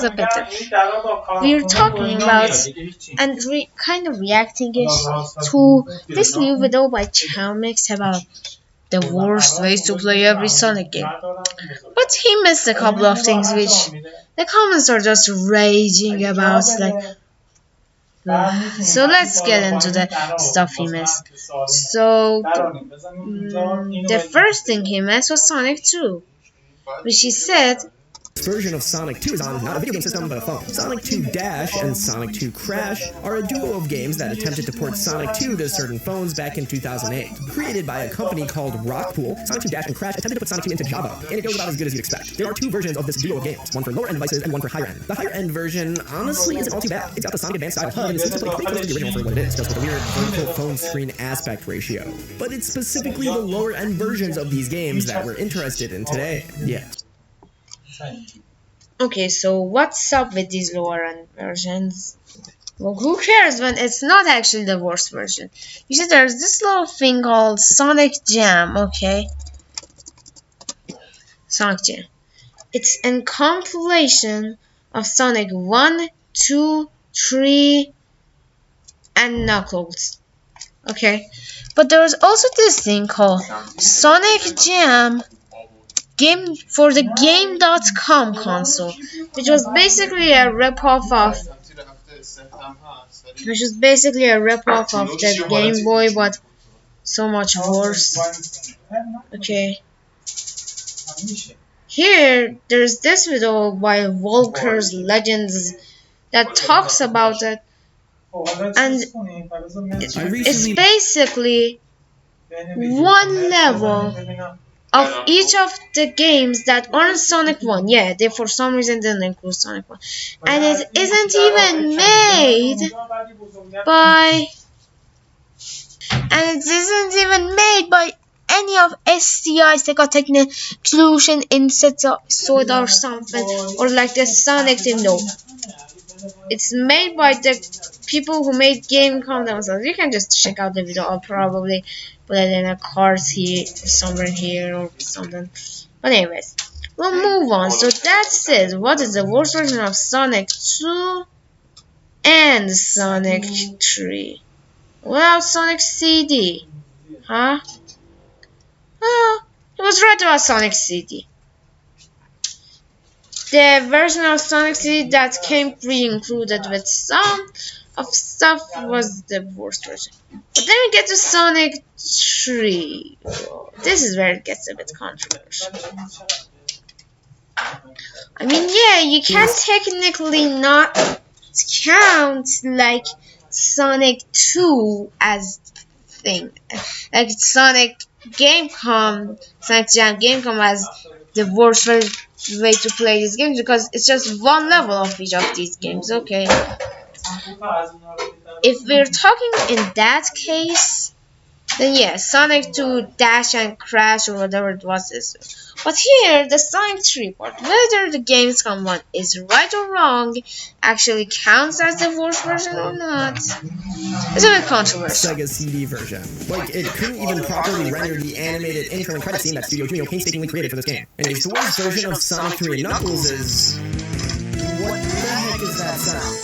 better. We're talking about and kind of reacting to this new video by Chalmix about the worst ways to play every Sonic game. But he missed a couple of things which the comments are just raging about. So let's get into the stuff he missed. So the first thing he missed was Sonic 2, which he said version of Sonic 2 is on not a video game system but a phone. Sonic 2 Dash and Sonic 2 Crash are a duo of games that attempted to port Sonic 2 to certain phones back in 2008. Created by a company called Rockpool, Sonic 2 Dash and Crash attempted to put Sonic 2 into Java, and it goes about as good as you'd expect. There are two versions of this duo of games, one for lower end devices and one for higher end. The higher end version honestly isn't all too bad. It's got the Sonic Advanced style HUD and it seems to play pretty close to the original for what it is, just with a weird vertical phone screen aspect ratio. But it's specifically the lower end versions of these games that we're interested in today. Yeah. Okay, so what's up with these lower end versions? Well, who cares when it's not actually the worst version? You see, there's this little thing called Sonic Jam, okay? Sonic Jam. It's a compilation of Sonic 1, 2, 3, and Knuckles. Okay? But there was also this thing called Sonic Jam Game for the Game.com console, which was basically a ripoff of the Game Boy, but so much worse. Okay. Here, there's this video by Volker's Legends that talks about it, and it's basically one level of each of the games that aren't Sonic 1. Yeah, they for some reason didn't include Sonic 1. And it isn't even made by any of STI, Sega Technical Institute or something, or like the Sonic team. No, it's made by the people who made Gamecom themselves. You can just check out the video. I'll probably put it in a card here, somewhere here or something. But anyways, we'll move on. So that's it. What is the worst version of Sonic 2 and Sonic 3? Without Sonic CD, huh? Oh, it was right about Sonic CD. The version of Sonic CD that came pre-included with some of stuff was the worst version. But then we get to Sonic 3. This is where it gets a bit controversial. I mean, yeah, you can technically not count like Sonic 2 as thing, like Sonic Jam Gamecom as the worst way to play these games, because it's just one level of each of these games. Okay, if we're talking in that case, then yeah, Sonic 2 Dash and Crash or whatever it was is. But here, the Sonic 3 part, whether the Gamescom one is right or wrong, actually counts as the worst version or not, it's a bit controversial. Sega CD version. Like, it couldn't even properly render the animated intro and credit scene that Studio Ghibli painstakingly created for this game. And the worst version of Sonic 3 and Knuckles is... What the heck is that sound?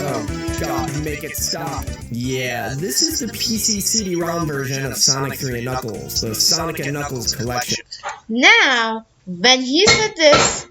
Oh god, make it stop. Yeah, this is the PC CD-ROM version of Sonic 3 and Knuckles, the Sonic and Knuckles collection. Now, when he said this,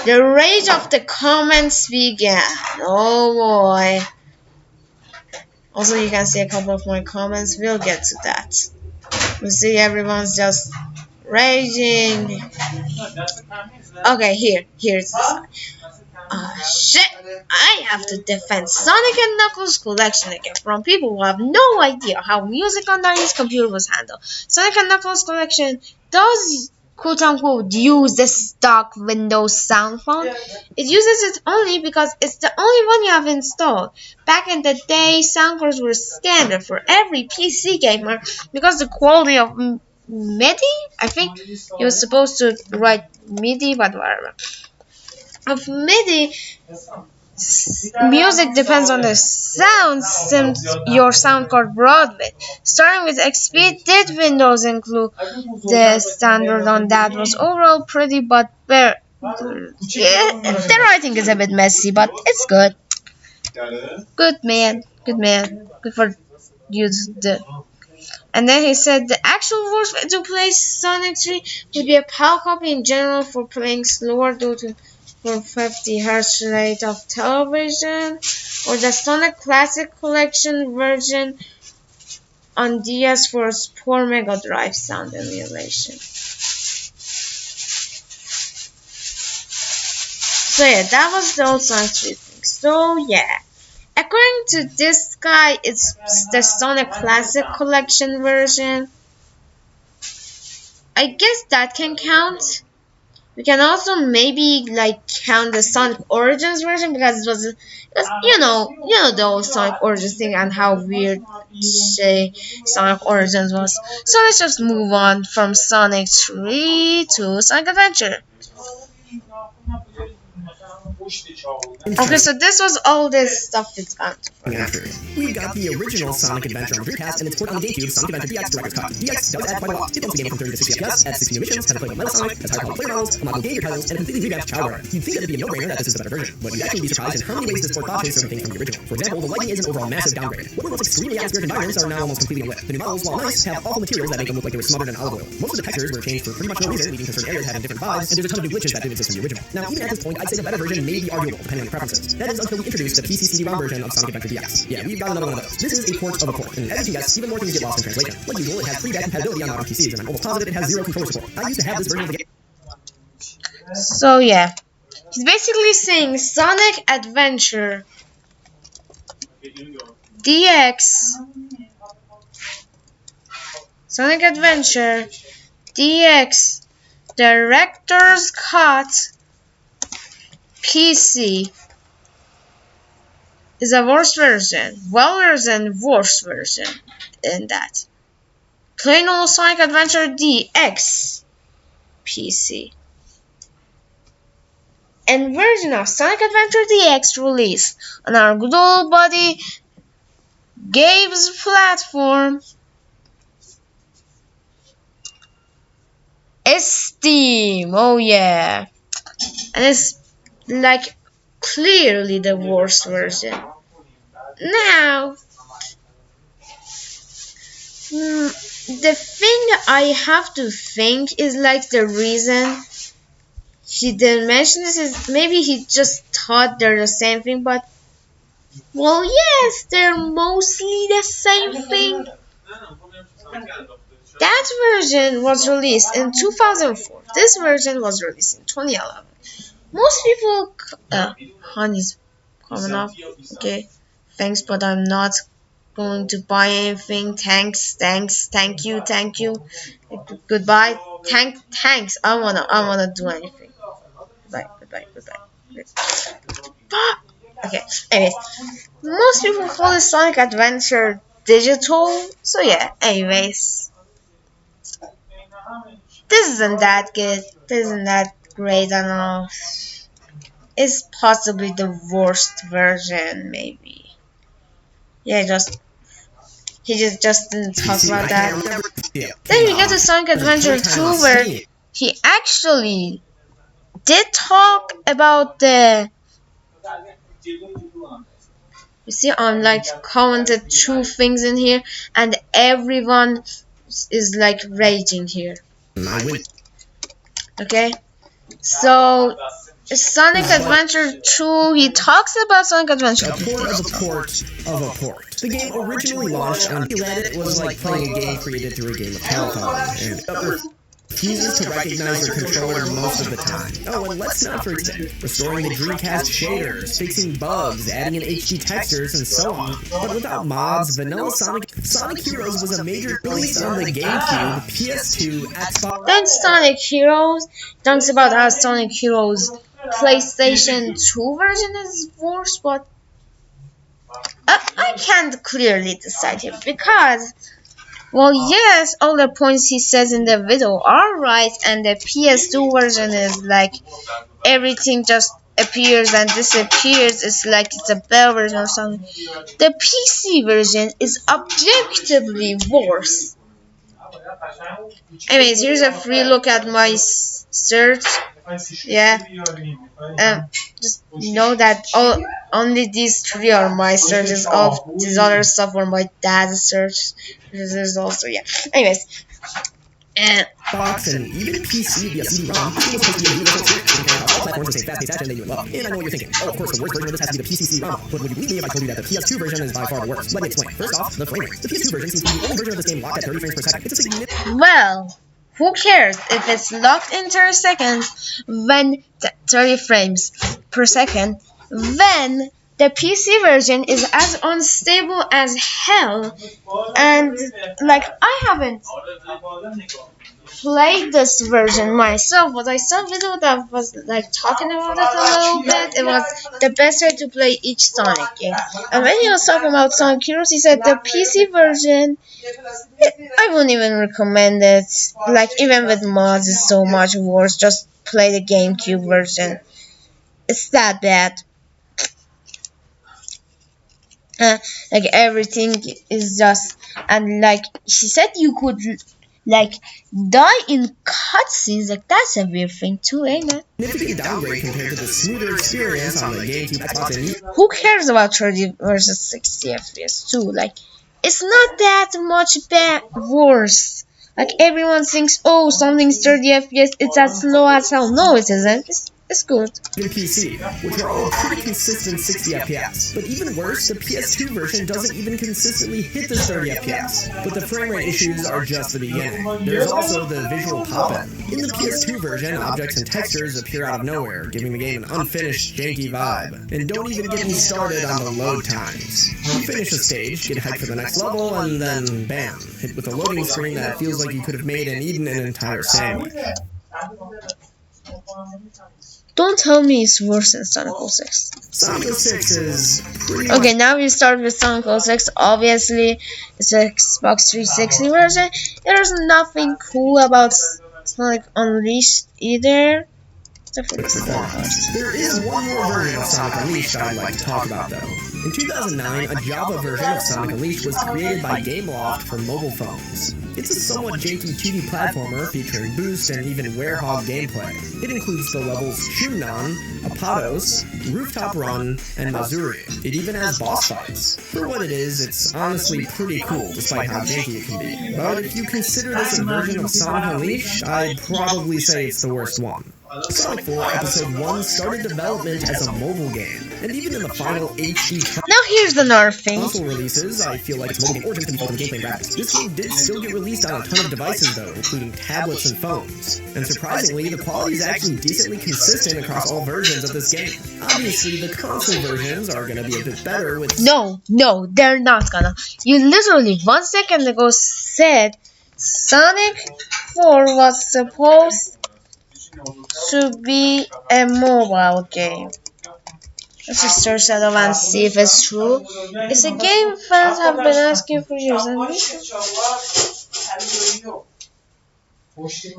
the rage of the comments began. Oh boy. Also, you can see a couple of my comments. We'll get to that. You see, everyone's just raging. Okay, here's the shit! I have to defend Sonic and Knuckles collection again from people who have no idea how music on Danny's computer was handled. Sonic and Knuckles collection does quote-unquote use the stock Windows sound font. It uses it only because it's the only one you have installed. Back in the day, sound cards were standard for every PC gamer because the quality of MIDI, I think he was supposed to write MIDI, but whatever. Of MIDI, music depends on the sound your sound card brought with. Starting with XP, did Windows include the standard on that was overall pretty but Yeah, the writing is a bit messy, but it's good. Good man, good man. Good for you. And then he said the actual worst way to play Sonic 3 would be a PAL copy in general for playing slower due to 450 Hz rate of television, or the Sonic Classic Collection version on DS for its poor Mega Drive sound emulation. So yeah, that was the old Sonic 3 thing. So yeah, according to this guy, it's the Sonic Classic Collection version. I guess that can count. We can also maybe like count the Sonic Origins version because it was you know the old Sonic Origins thing and how weird say Sonic Origins was. So let's just move on from Sonic 3 to Sonic Adventure. Okay, so this was all this stuff it's got. We've got the original Sonic Adventure on Dreamcast and its port on the GameCube, Sonic Adventure DX Director's Cut. DX does add quite a lot. It bumps the game from 30 to 60 FPS, adds 60 new missions, has a playable Metal Sonic, has higher quality player models, unlockable game titles, and a completely revamped Chowder. You'd think that it'd be a no-brainer that this is the better version, but you'd actually be surprised in how many ways this port botches certain things from the original. For example, the lighting is an overall massive downgrade. What were once extremely atmospheric environments are now almost completely lit. The new models, while nice, have awful materials that make them look like they were smothered in olive oil. Most of the textures were changed for pretty much no reason, leading to certain areas having different vibes, and there's a ton of new glitches that didn't exist in the original. Now, even at this point, I'd say the better version may be arguable, depending on your preferences. That is until we introduce the PC CD-ROM version of Sonic Adventure DX. Yeah, we've got another one of those. This is a port of a port, and as you can guess, even more things get lost in translation. Like usual, it has pretty bad compatibility on modern PCs, and I'm almost positive it has zero controller support. I used to have this version of the game. So yeah, he's basically saying Sonic Adventure DX, Sonic Adventure DX Director's Cut PC is a worse version, worse and worse version than that. Plain old Sonic Adventure DX PC. And version of Sonic Adventure DX released on our good old buddy Gabe's platform is Steam. Oh yeah. And it's like clearly the worst version. Now, the thing I have to think is like the reason he didn't mention this is maybe he just thought they're the same thing, but well, yes, they're mostly the same thing. That version was released in 2004. This version was released in 2011. Most people, honey's coming up. Okay, thanks, but I'm not going to buy anything. Thanks, thank you. Goodbye. Thanks. I wanna do anything. Goodbye. Okay. Anyways, most people call it Sonic Adventure Digital. So yeah. Anyways, this isn't that good. This isn't that great. I don't know. It's possibly the worst version, maybe. Yeah, he just didn't talk about that. Then we get to Sonic Adventure 2, where he actually did talk about the. You see, I'm like commented 2 things in here, and everyone is like raging here. Okay, so Sonic Adventure 2, he talks about Sonic Adventure 2. A port of a port of a port. The game originally launched on Planet. It was like playing a game created through a game of telephone, and refuses to recognize your controller most of the time. Oh, and let's not forget restoring the Dreamcast shaders, fixing bugs, adding in HD textures, and so on. But without mods, vanilla Sonic Heroes was a major release on the GameCube, PS2, Xbox. Then Sonic Heroes talks about how Sonic Heroes PlayStation 2 version is worse, but I can't clearly decide here because, well, yes, all the points he says in the video are right, and the PS2 version is like everything just appears and disappears. It's like it's a better version or something. The PC version is objectively worse. Anyways, here's a free look at my search Yeah. Just know that only these three are my searches. All these other stuff are my dad's search. There's also Anyways, and Xbox and even PC via CD-ROM, it was supposed to be a universal experience. You can have all platforms with the same fast-paced action that you love. And I know what you're thinking. Oh, of course, the worst version of this has to be the PC CD-ROM. But would you believe me if I told you that the PS2 version is by far the worst? Let me explain. First off, the frame rate. The PS2 version seems to be the only version of this game locked at 30 frames per second. It's a significant... well, who cares if it's locked in 30 seconds when 30 frames per second when the PC version is as unstable as hell, and like I haven't played this version myself, but I saw a video that was like talking about it a little bit. It was the best way to play each Sonic game, and when he was talking about Sonic Heroes, he said the PC version, I wouldn't even recommend it. Like even with mods, it's so much worse. Just play the GameCube version. It's that bad. Like everything is just, and like she said, you could like die in cutscenes. Like that's a weird thing too, ain't it? significant downgrade compared to the smoother experience on the GameCube, Xbox, and Who cares about 30 versus 60 FPS too? Like it's not that much worse. Like everyone thinks, oh, something's 30 FPS, it's as slow as hell. No, it isn't. It's good. the PC, which are all pretty consistent 60 FPS. But even worse, the PS2 version doesn't even consistently hit the 30 FPS. But the frame rate issues are just the beginning. There's also the visual pop-in. In the PS2 version, objects and textures appear out of nowhere, giving the game an unfinished, janky vibe. And don't even get me started on the load times. You finish a stage, get hyped for the next level, and then bam, hit with a loading screen that feels like you could have made and eaten an entire sandwich. Don't tell me it's worse than Sonic 06. Sonic 06 is pretty Okay, now we start with Sonic 06. Obviously, it's an Xbox 360 version. There's nothing cool about Sonic Unleashed either. There is one more version of Sonic Unleashed I'd like to talk about, though. In 2009, a Java version of Sonic Unleashed was created by Gameloft for mobile phones. It's a somewhat janky 2D platformer featuring boost and even werehog gameplay. It includes the levels Shumnon, Apatos, Rooftop Run, and Mazuri. It even has boss fights. For what it is, it's honestly pretty cool, despite how janky it can be. But if you consider this a version of Sonic Unleashed, I'd probably say it's the worst one. Sonic 4 Episode 1 started development as a mobile game, and even in the final HD Now here's another thing. console releases, I feel like its mobile game origins can be felt in gameplay and graphics. This game did still get released on a ton of devices though, including tablets and phones. And surprisingly, the quality is actually decently consistent across all versions of this game. Obviously, the console versions are gonna be a bit better with... No, they're not gonna. You literally 1 second ago said Sonic 4 was supposed to be a mobile game. Let's just search that up and see if it's true. It's a game fans have been asking for years, and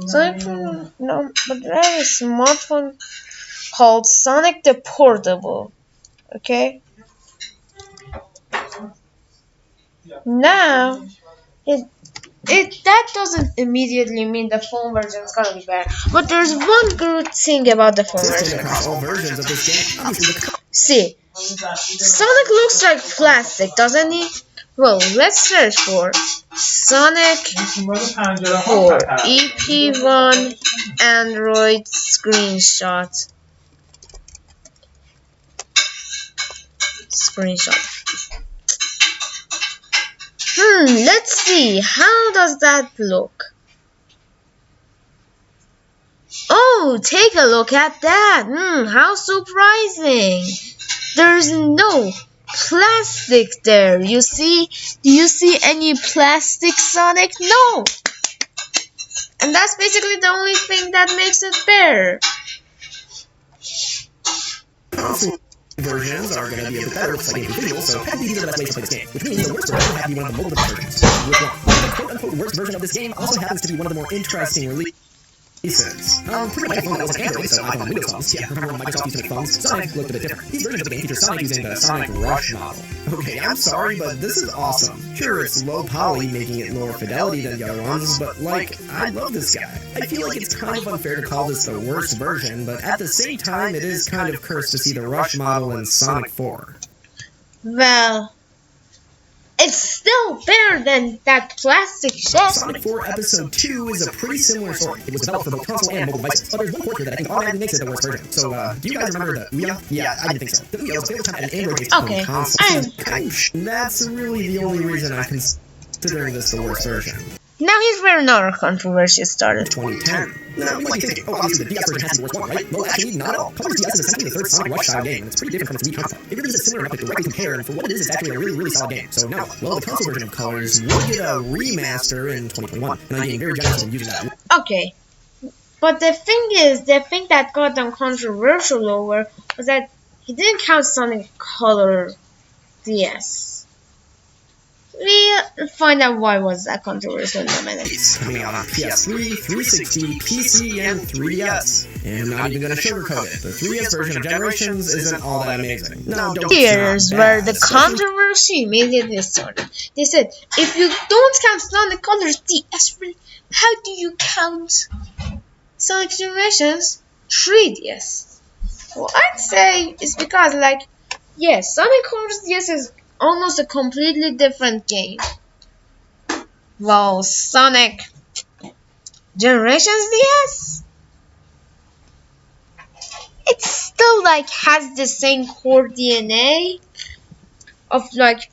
Sonic 4, no, but there is a smartphone called Sonic the Portable. Okay. Now, that doesn't immediately mean the phone version is gonna be better. But there's one good thing about the phone version. across all versions of this game. Obviously, the See, Sonic looks like plastic, doesn't he? Well, let's search for Sonic 4 EP1 Android screenshot. Let's see. How does that look? Oh, take a look at that. How surprising. There's no plastic there. Do you see any plastic, Sonic? No. And that's basically the only thing that makes it better. console versions are going to be a bit better with like individuals, so technically these are the best ways to play this game, which means the worst version will have to be one of the mobile versions. The quote-unquote worst version of this game also happens to be one of the more interesting releases. releases. Pretty much phone that wasn't Android, so iPhone and Windows phones. Yeah, remember when Microsoft used to make phones? Sonic looked a bit different. These versions of the game feature Sonic using the Sonic Rush model. Okay, I'm sorry, but this is awesome. Sure, it's low poly, making it lower fidelity than the other ones, but like, I love this guy. I feel like it's kind of unfair to call this the worst version, but at the same time, it is kind of cursed to see the Rush model in Sonic 4. Well, it's still better than that plastic shell. Sonic 4 Episode 2 is a pretty similar story. It was developed for both console and mobile devices, but there's one port here that I think automatically makes it the worst version. So, do you guys remember the Ouya? Yeah, I didn't think so. The Ouya was available at an Android-based Okay, console. That's really the only reason I'm considering this the worst version. Now here's where another controversy started. 2010. Now, you might be thinking, obviously the DS version has to be the worst one, right? Well, actually, not at all. Color's DS is essentially the third Sonic Rush style game, and it's pretty different from its Wii counterpart. It really is similar enough to directly compare, and for what it is, it's actually a really solid game. So now, well, the console version of Colors will get a remaster in 2021, and I'm being very generous in using that. Okay, but the thing is, the thing that got them controversial over was that he didn't count Sonic Color DS. We'll find out why was that controversial in a minute. It's coming out on PS3, 360, PC, and 3DS. And I'm not even going to sugarcoat it. The 3DS version of Generations isn't all that amazing. No, don't. Here's where the controversy immediately started. They said, if you don't count Sonic Colors DS, how do you count Sonic Generations 3DS? Well, I'd say it's because, like, yes, Sonic Colors DS is almost a completely different game. Well, Sonic Generations DS, it still like has the same core DNA of like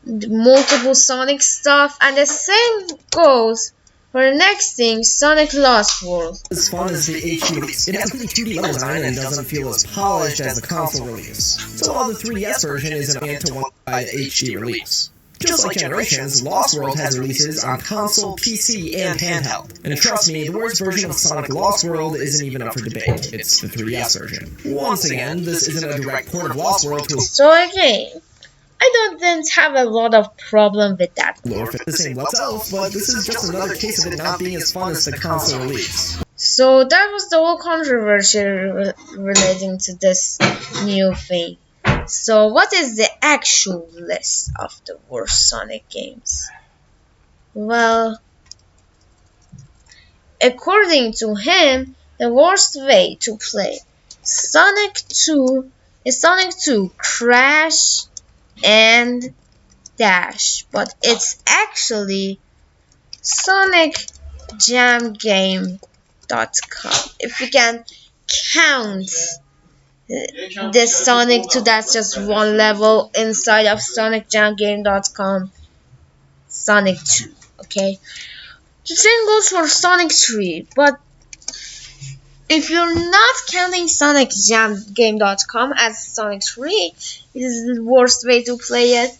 the multiple Sonic stuff, and the same goes for the next thing, Sonic Lost World. As fun as the HD release, it has completely 2D level design and doesn't feel as polished as the console release. So while the 3DS version is an ant-to-one by the HD release. Just like Generations, Lost World has releases on console, PC, and handheld. And trust me, the worst version of Sonic Lost World isn't even up for debate. It's the 3DS version. Once again, this isn't a direct port of Lost World to a So again, I didn't have a lot of problem with that. lore fit the same itself, but this is just another case of it not being as fun as the console release. So that was the whole controversy relating to this new thing. So what is the actual list of the worst Sonic games? Well, according to him, the worst way to play Sonic 2 is Sonic 2 Crash and Dash, but it's actually SonicJamGame.com. If you can count the Sonic 2, that's just one level inside of SonicJamGame.com. Sonic 2, okay? The same goes for Sonic 3, but if you're not counting SonicJamGame.com as Sonic 3 is the worst way to play it,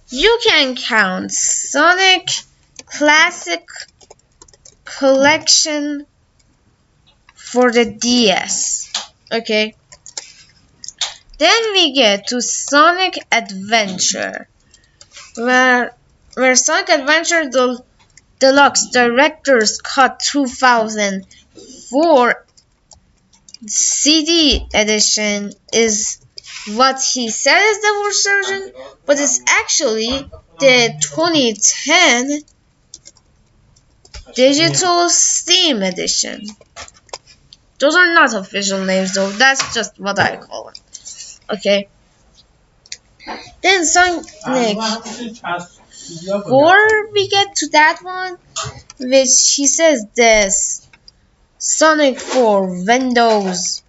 you can count Sonic Classic Collection for the DS. Okay. Then we get to Sonic Adventure, where Sonic Adventure Deluxe Director's Cut 2004 CD edition is what he said is the worst version, but it's actually the 2010 Digital Steam edition. Those are not official names though, that's just what I call it. Okay. Then Sonic 4, we get to that one, which he says this Sonic 4 Windows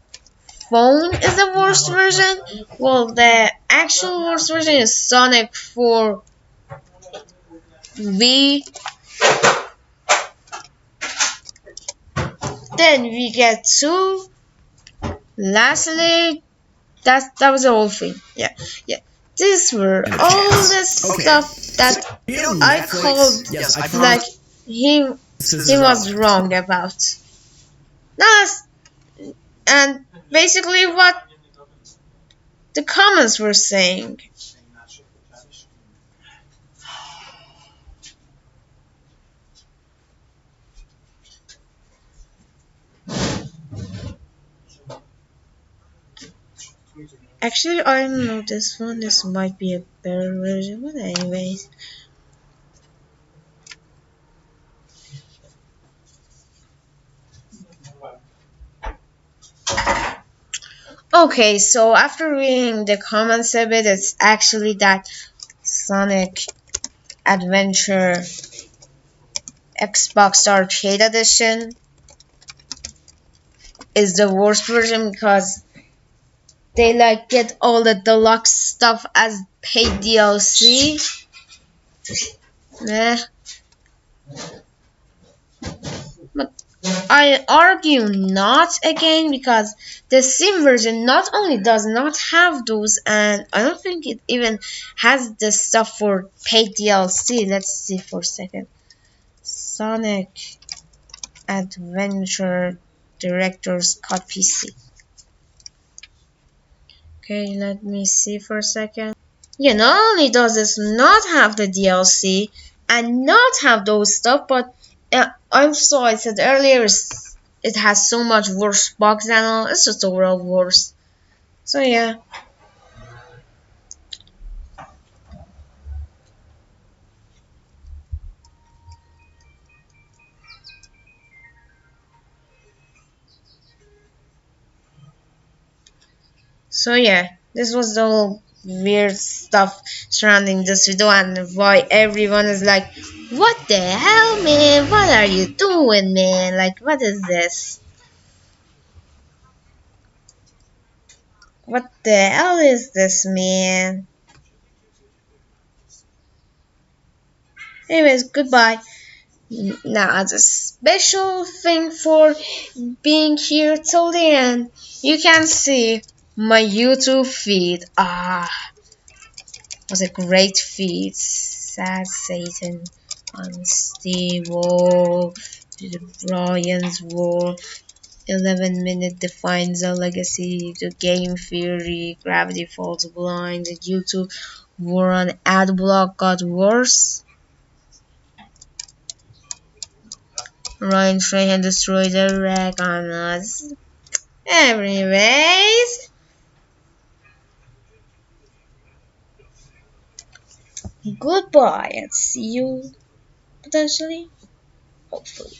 Phone is the worst version. Well, the actual worst version is Sonic 4 Wii. Then we get to, lastly, that was the whole thing. Yeah. These were all the stuff that I called like he was wrong about. And basically what the comments were saying. Actually, I don't know this one. This might be a better version, but anyways. Okay, so after reading the comments a bit, it's actually that Sonic Adventure Xbox Arcade Edition is the worst version because they like get all the deluxe stuff as paid DLC. Meh. But I argue not again because the Steam version not only does not have those, and I don't think it even has the stuff for paid DLC. Let's see for a second. Sonic Adventure Director's Cut PC. Okay, let me see for a second. Yeah, not only does this not have the DLC and not have those stuff, but also I said earlier it has so much worse bugs and all. It's just overall worse. So yeah. So yeah, this was the whole weird stuff surrounding this video and why everyone is like, what the hell, man? What are you doing, man? Like, what is this? What the hell is this, man? Anyways, goodbye. Now, as a special thing for being here till the end, you can see my YouTube feed. Was a great feed. Sad Satan on Steve Wolf, Brian's War, 11-minute defines a legacy, the game theory, Gravity Falls Blind, the YouTube war on Adblock got worse. Ryan Trahan destroyed the wreck on us. Anyways, goodbye and see you potentially, hopefully.